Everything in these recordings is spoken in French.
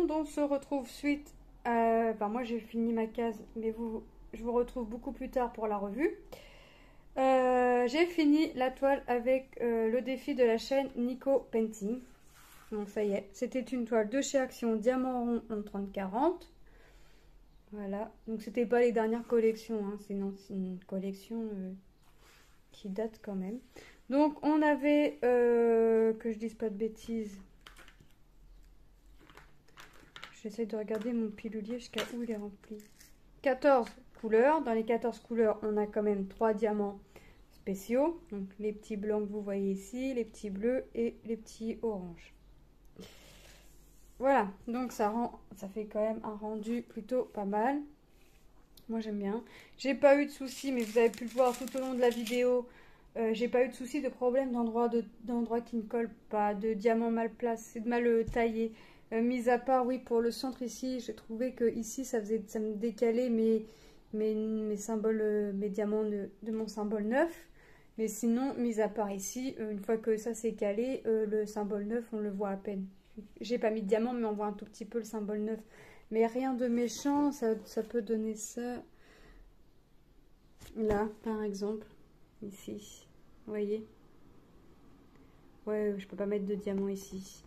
monde, on se retrouve suite à... moi j'ai fini ma case, mais je vous retrouve beaucoup plus tard pour la revue. J'ai fini la toile avec le défi de la chaîne Nico Painting. Donc ça y est, c'était une toile de chez Action Diamant Rond en 30-40. Voilà, donc c'était pas les dernières collections, hein. C'est une collection qui date quand même. Donc on avait, que je dise pas de bêtises, j'essaie de regarder mon pilulier jusqu'à où il est rempli. 14 couleurs, dans les 14 couleurs on a quand même 3 diamants spéciaux, donc les petits blancs que vous voyez ici, les petits bleus et les petits oranges. Voilà, donc ça fait quand même un rendu plutôt pas mal. Moi j'aime bien. J'ai pas eu de soucis, mais vous avez pu le voir tout au long de la vidéo. J'ai pas eu de soucis, de problème d'endroit qui ne colle pas, de diamants mal placés, de mal taillés. Mis à part, oui, pour le centre ici, j'ai trouvé que ici ça me décalait mes symboles, mes diamants de mon symbole neuf. Mais sinon, mis à part ici, une fois que ça s'est calé, le symbole neuf, on le voit à peine. J'ai pas mis de diamant, mais on voit un tout petit peu le symbole neuf. Mais rien de méchant, ça peut donner ça. Là, par exemple, ici. Vous voyez? Ouais, je peux pas mettre de diamant ici.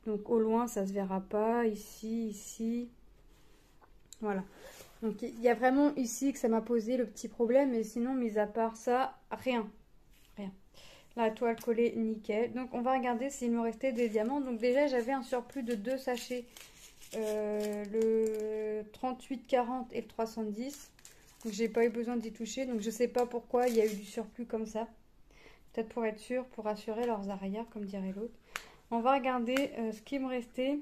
Donc au loin, ça se verra pas. Ici, ici. Voilà. Donc il y a vraiment ici que ça m'a posé le petit problème. Et sinon, mis à part ça, rien. Rien. La toile collée, nickel. Donc on va regarder s'il me restait des diamants. Donc déjà, j'avais un surplus de 2 sachets. Le 38-40 et le 310. Donc j'ai pas eu besoin d'y toucher. Donc je sais pas pourquoi il y a eu du surplus comme ça. Peut-être pour être sûr, pour assurer leurs arrières, comme dirait l'autre. On va regarder ce qui me restait.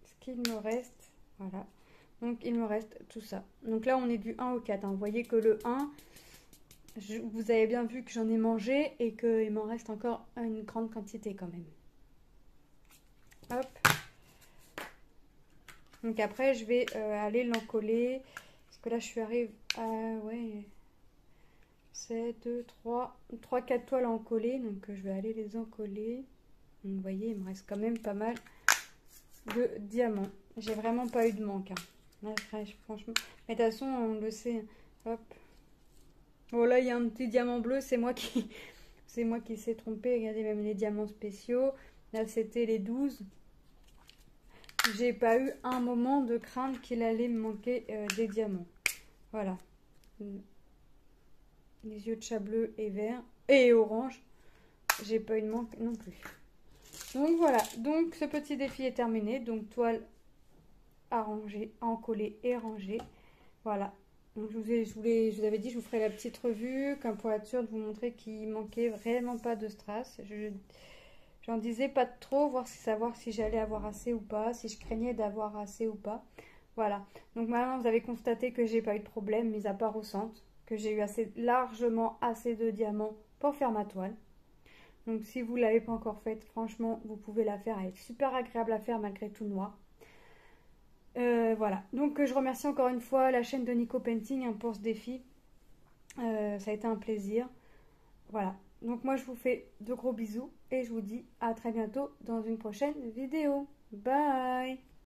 Ce qu'il me reste. Voilà. Donc il me reste tout ça. Donc là on est du 1 au 4. Hein. Vous voyez que le 1, vous avez bien vu que j'en ai mangé et qu'il m'en reste encore une grande quantité quand même. Hop. Donc après je vais aller l'encoller. Parce que là je suis arrivée à... ouais... c'est 2, 3, 4 toiles à encoller. Donc je vais aller les encoller. Donc, vous voyez, il me reste quand même pas mal de diamants. J'ai vraiment pas eu de manque. Hein. Là, franchement. Mais de toute façon, on le sait. Hop. Oh là, il y a un petit diamant bleu. C'est moi qui s'est trompé. Regardez, même les diamants spéciaux. Là, c'était les 12. J'ai pas eu un moment de crainte qu'il allait me manquer des diamants. Voilà. Les yeux de chat bleu et vert. Et orange. J'ai pas eu de manque non plus. Donc voilà, donc ce petit défi est terminé. Donc toile à ranger, à encoller et ranger. Voilà. Donc je vous avais dit, je vous ferai la petite revue, comme pour être sûr de vous montrer qu'il manquait vraiment pas de strass. J'en disais pas trop, savoir si j'allais avoir assez ou pas, si je craignais d'avoir assez ou pas. Voilà. Donc maintenant vous avez constaté que j'ai pas eu de problème, mis à part au centre, que j'ai eu largement assez de diamants pour faire ma toile. Donc si vous ne l'avez pas encore faite, franchement, vous pouvez la faire. Elle est super agréable à faire malgré tout noir. Voilà. Donc je remercie encore une fois la chaîne de Nico Painting hein, pour ce défi. Ça a été un plaisir. Voilà. Donc moi je vous fais de gros bisous et je vous dis à très bientôt dans une prochaine vidéo. Bye!